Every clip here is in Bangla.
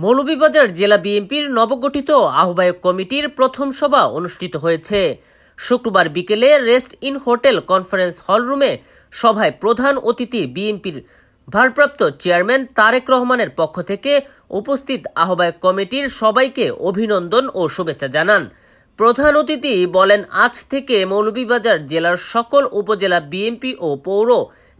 মৌলভীবাজার জেলা বিএনপির নবগঠিত আহ্বায়ক কমিটির প্রথম সভা অনুষ্ঠিত হয়েছে। শুক্রবার বিকেলে রেস্ট ইন হোটেল কনফারেন্স হলরুমে সভায় প্রধান অতিথি বিএনপির ভারপ্রাপ্ত চেয়ারম্যান তারেক রহমানের পক্ষ থেকে উপস্থিত আহ্বায়ক কমিটির সবাইকে অভিনন্দন ও শুভেচ্ছা জানান। প্রধান অতিথি বলেন, আজ থেকে মৌলভীবাজার জেলার সকল উপজেলা বিএনপি ও পৌর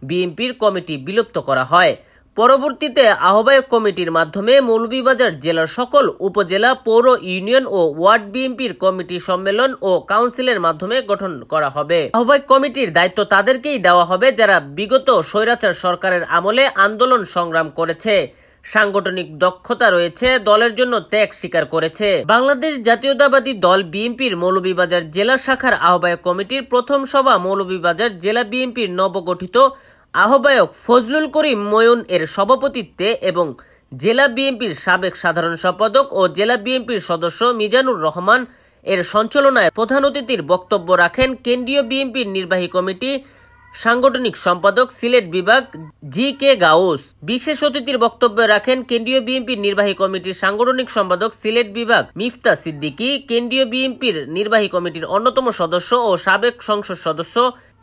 বিএনপির কমিটি বিলুপ্ত করা হয়। পরবর্তীতে আহ্বায়ক কমিটির মাধ্যমে মৌলভীবাজার জেলার সকল উপজেলা, পৌর, ইউনিয়ন ও ওয়ার্ড বিএনপির কমিটি সম্মেলন ও কাউন্সিলের মাধ্যমে গঠন করা হবে। আহ্বায়ক কমিটির দায়িত্ব তাদেরকেই দেওয়া হবে যারা বিগত স্বৈরাচার সরকারের আমলে আন্দোলন সংগ্রাম করেছে, সাংগঠনিক দক্ষতা রয়েছে, দলের জন্য ত্যাগ স্বীকার করেছে। বাংলাদেশ জাতীয়তাবাদী দল বিএনপির মৌলভীবাজার জেলা শাখার আহ্বায়ক কমিটির প্রথম সভা মৌলভীবাজার জেলা বিএনপির নবগঠিত আহ্বায়ক ফজলুল করিম ময়ূন এর সভাপতিত্বে এবং জেলা বিএনপির সাবেক সাধারণ সম্পাদক ও জেলা বিএনপির সদস্য মিজানুর রহমান এর সঞ্চালনায় প্রধান অতিথির বক্তব্য রাখেন কেন্দ্রীয় বিএনপির নির্বাহী কমিটি সাংগঠনিক সম্পাদক সিলেট বিভাগ জি.কে. গাউস। বিশেষ অতিথির বক্তব্য রাখেন কেন্দ্রীয় বিএনপির নির্বাহী কমিটির সাংগঠনিক সম্পাদক সিলেট বিভাগ মিফতা সিদ্দিকী, কেন্দ্রীয় বিএনপির নির্বাহী কমিটির অন্যতম সদস্য ও সাবেক সংসদ সদস্য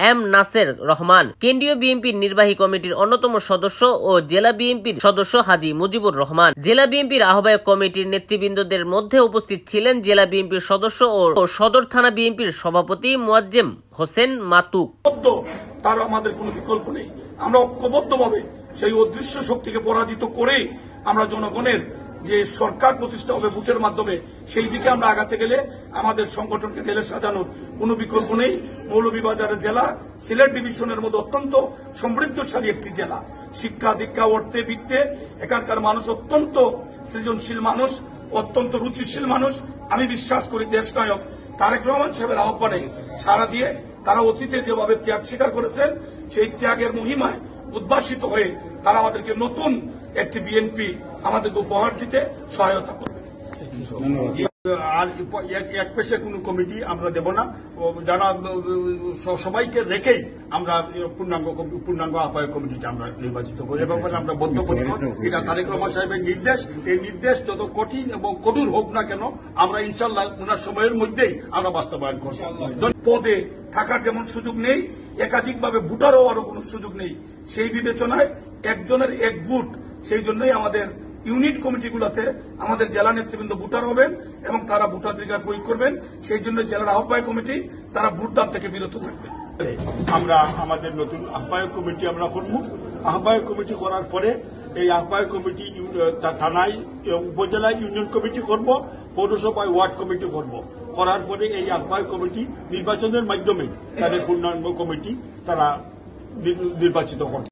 এম নাসের রহমান, কেন্দ্রীয় বিএনপির নির্বাহী কমিটির অন্যতম সদস্য ও জেলা বিএনপির সদস্য হাজী মুজিবুর রহমান। জেলা বিএনপির আহ্বায়ক কমিটির নেতৃবৃন্দদের মধ্যে উপস্থিত ছিলেন জেলা বিএনপির সদস্য ও সদর থানা বিএনপির সভাপতি মুয়াজ্জেম হোসেন মাতুক। তার আমাদের কোনো বিকল্প নেই। আমরা ঐক্যবদ্ধভাবে সেই অদৃশ্য শক্তিকে পরাজিত করে আমরা জনগণের যে সরকার প্রতিষ্ঠা হবে ভোটের মাধ্যমে, সেই দিকে আমরা আগাতে গেলে আমাদের সংগঠনকে ঢেলে সাজানোর কোনো বিকল্প নেই। মৌলভীবাজার জেলা সিলেট ডিভিশনের মধ্যে অত্যন্ত সমৃদ্ধশালী একটি জেলা। শিক্ষা দীক্ষা অর্থে বৃত্তে এখানকার মানুষ অত্যন্ত সৃজনশীল মানুষ, অত্যন্ত রুচিশীল মানুষ। আমি বিশ্বাস করি দেশনায়ক তারেক রহমান সাহেবের আহ্বানে সাড়া দিয়ে তারা অতীতে যেভাবে ত্যাগ স্বীকার করেছেন, সেই ত্যাগের মহিমায় উদ্ভাসিত হয়ে তারা আমাদেরকে নতুন একটি বিএনপি আমাদেরকে উপহার দিতে সহায়তা করবে। আর এক পেশে কোনো কমিটি আমরা দেব না, যারা সবাইকে রেখেই আমরা পূর্ণাঙ্গ আহ্বায়ক কমিটিটা আমরা নির্বাচিত করি। এ ব্যাপারে আমরা বদ্ধপরিকর। এটা তারেক রহমান সাহেবের নির্দেশ। এই নির্দেশ যত কঠিন এবং কঠোর হোক না কেন, আমরা ইনশাল্লাহ ওনার সময়ের মধ্যেই আমরা বাস্তবায়ন করব। পদে থাকার যেমন সুযোগ নেই, একাধিকভাবে ভোটার হওয়ারও কোনো সুযোগ নেই। সেই বিবেচনায় একজনের এক ভোট, সেই জন্যই আমাদের ইউনিট কমিটিগুলোতে আমাদের জেলা নেতৃবৃন্দ ভোটার হবেন এবং তারা ভোটাধিকার প্রয়োগ করবেন। সেই জন্য জেলার আহ্বায়ক কমিটি তারা ভোটদান থেকে বিরত থাকবে। আমরা আমাদের নতুন আহ্বায়ক কমিটি আমরা করব। আহ্বায়ক কমিটি করার পরে এই আহ্বায়ক কমিটি থানায়, উপজেলায় ইউনিয়ন কমিটি করব, পৌরসভায় ওয়ার্ড কমিটি করব। করার পরে এই আহ্বায়ক কমিটি নির্বাচনের মাধ্যমে তাদের পূর্ণাঙ্গ কমিটি তারা নির্বাচিত করবে।